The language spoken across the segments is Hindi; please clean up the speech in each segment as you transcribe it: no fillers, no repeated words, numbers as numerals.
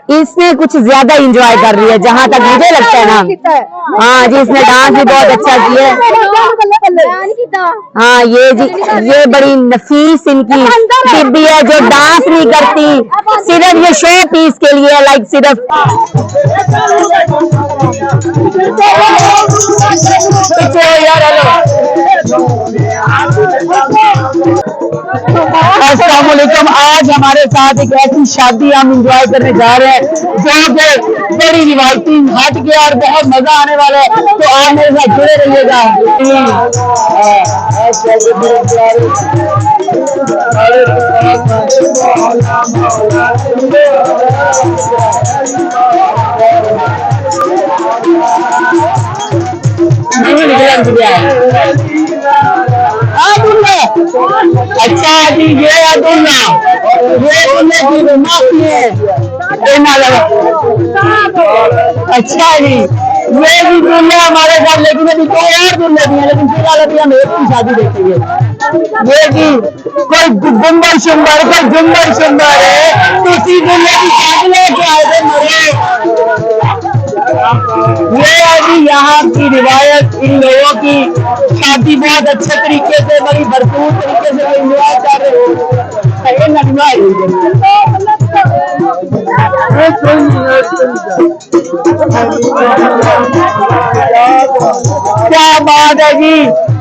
इसने कुछ ज्यादा एंजॉय कर रही है, जहाँ तक मुझे लगता है ना। हाँ जी, इसने डांस भी बहुत अच्छा किया है। हाँ ये जी, ये बड़ी नफीस इनकी टिब्बी है जो डांस नहीं करती, सिर्फ ये शो पीस के लिए, लाइक सिर्फ। अस्सलामुअलैकुम। आज हमारे साथ एक ऐसी शादी हम एंजॉय करने जा रहे हैं जो कि बड़ी रिवायती हट के और बहुत मजा आने वाला है, तो आप मेरे साथ जुड़े रहिएगा। अच्छा जी, ये अब्दुल्ला, ये की माफी है। अच्छा जी, ये भी दुल्ला हमारे साथ, लेकिन अभी कोई और दुल्ले भी है, लेकिन फिलहाल अभी हम एक की शादी देखेंगे। ये की कोई गुम्बर शुम्बर, कोई जुम्बर शुम्बर है, किसी दुल्ले की शादी लेके आए थे मरे। ये अभी यहाँ की रिवायत, इन लोगों की शादी बहुत अच्छे तरीके से, बड़ी भरपूर तरीके से एंजॉय कर रहे हो। क्या बात है जी।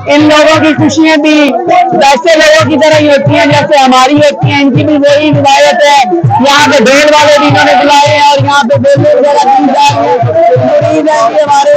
इन लोगों की खुशियां भी वैसे लोगों की तरह ही होती हैं जैसे हमारी होती हैं, इनकी भी वही रिवायत है। यहाँ पे ढोल वाले भी इन्होंने बुलाए हैं और यहाँ पे बेले वगैरह दी जा रही है हमारे।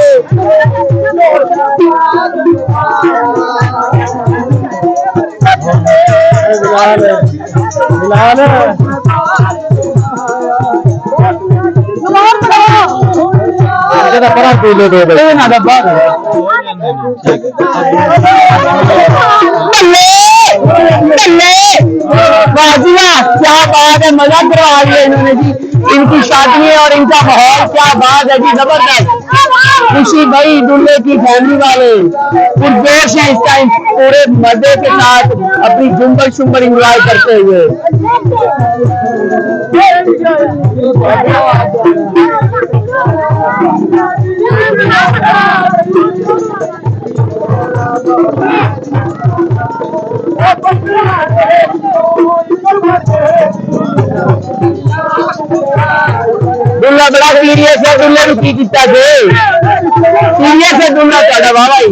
क्या बात है, मजा करवा दिया इन्होंने जी। इनकी शादी है और इनका माहौल, क्या बात है जी, जबरदस्त खुशी भाई। दूल्हे की फैमिली वाले पुरजोश हैं इस टाइम, पूरे मजे के साथ अपनी जुम्बर शुम्बर एंजॉय करते हुए। दुल्ला बड़ा सीरियस है, दुल्ले ने की किया सीरियस है दुल्ला ਤੁਹਾਡਾ ਵਾਵਾ ਹੀ।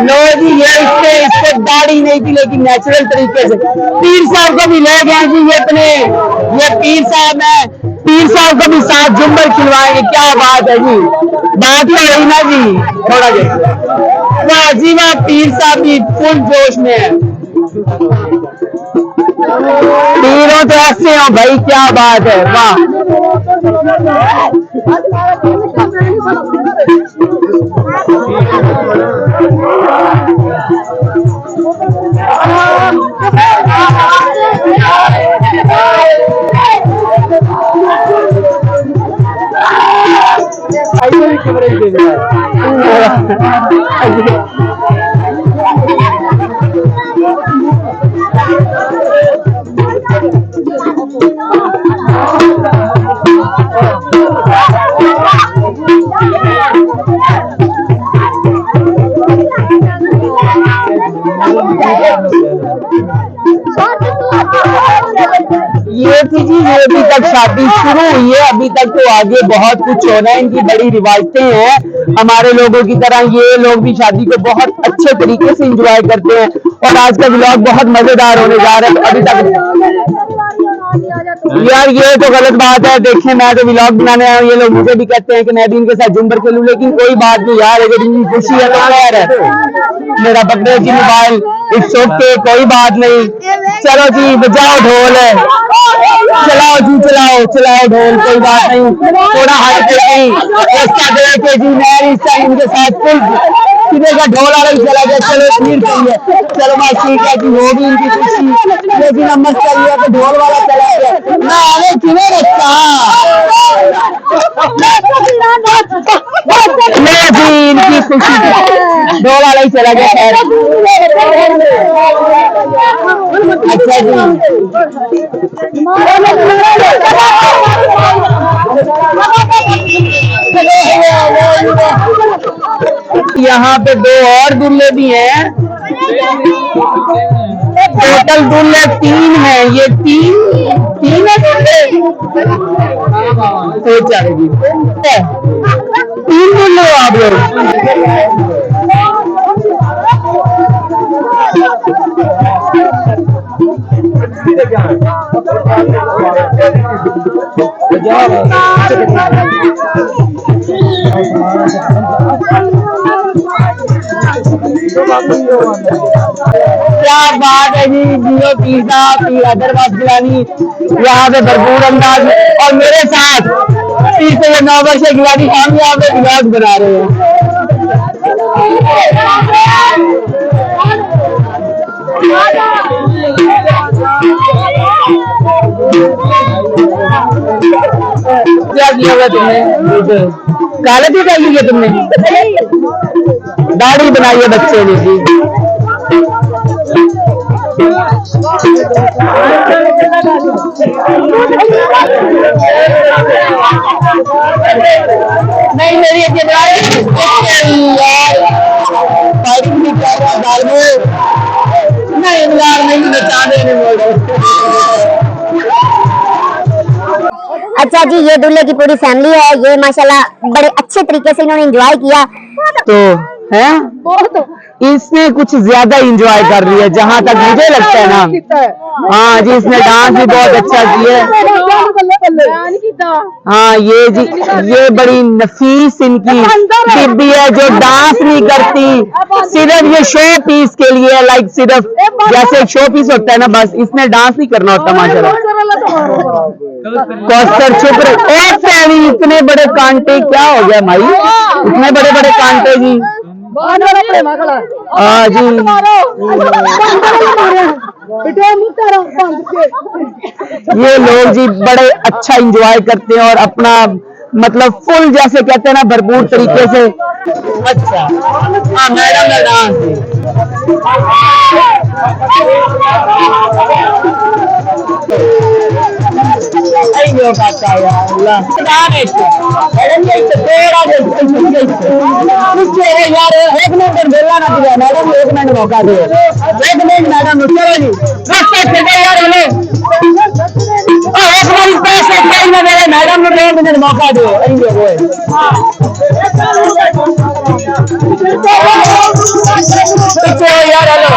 लो जी, ये इससे दाढ़ी नहीं थी लेकिन नेचुरल तरीके से पीर साहब को भी ले गए जी। ये पीर साहब है, पीर साहब को भी साथ जुम्बर खिलवाएंगे। क्या बात है जी, बात ही रही ना जी थोड़ा जी। वाह जी वाह, पीर साहब भी फुल जोश में है। पीरों तो ऐसे हो भाई, क्या बात है, वाह। ये थी जी, ये अभी तक शादी शुरू हुई है, अभी तक तो आगे बहुत कुछ होना है। इनकी बड़ी रिवायतें हैं, हमारे लोगों की तरह ये लोग भी शादी को बहुत अच्छे तरीके से एंजॉय करते हैं। और आज का व्लॉग बहुत मजेदार होने जा रहा है। अभी तक यार ये तो गलत बात है। देखें मैं तो व्लॉग बनाने आया हूँ, ये लोग मुझे भी कहते हैं कि मैं भी इनके साथ झुम्बर खेलूं, लेकिन कोई बात नहीं यार, अगर इनकी खुशी है तो खैर है। मेरा बर्थडे की मोबाइल इट्स ओके, कोई बात नहीं। चलो जी बजाओ ढोल, चलाओ जी चलाओ चलाओ ढोल, कोई बात नहीं। थोड़ा हट के जी जी मैं इस टाइम इनके साथ कितने का ढोल आ रही चला गया। चलो ठीक है, चलो मैं ठीक है कि वो भी इनकी खुशी, लेकिन हम मत करिए तो ढोल वाला चला गया ना आने किने रखा मैं भी इनकी खुशी ढोल वाला ही चला गया। खैर अच्छा जी यहाँ पे दो और दूल्हे भी हैं, टोटल दूल्हे 3 हैं। ये तीन है दूल्हे, तो चलेगी 3 दूल्हे हो आप लोग। क्या बात है जी, जियो पिज्जा हैदराबाद गिलानी यहाँ पे भरपूर अंदाज में, और मेरे साथ 30 से 9 वर्ष से गिलानी हम यहाँ पे व्लॉग बना रहे हैं। क्या किया हुआ तुमने? काले भी कर लिया तुमने? दाढ़ी बनाई है बच्चे ने जी। नहीं मेरी नहीं बचा देने अच्छा जी, ये दूल्हे की पूरी फैमिली है। ये माशाल्लाह बड़े अच्छे तरीके से इन्होंने एंजॉय किया। तो है इसने कुछ ज्यादा एंजॉय कर रही है जहां तक मुझे लगता है ना। हाँ जी, इसने डांस भी बहुत अच्छा किया। हाँ ये जी, ये बड़ी नफीस इनकी बीबी है जो डांस नहीं करती, सिर्फ ये शो पीस के लिए, लाइक सिर्फ जैसे एक शो पीस होता है ना, बस इसने डांस नहीं करना होता। माशाल्लाह कौसर चुप रहे, इतने बड़े कांटे क्या हो गया भाई, इतने बड़े बड़े कांटे जी। जी ये लोग जी बड़े अच्छा एंजॉय करते हैं और अपना मतलब फुल जैसे कहते हैं ना भरपूर तरीके से। अच्छा हाँ मैडम डांस यार एक मिनट बोलना ना तुझे मैडम, 1 मिनट मौका दो, 1 मिनट मैडम। चलो जी यार हेलो, मेरे मैडम ने 1 मिनट मौका दो। यार हेलो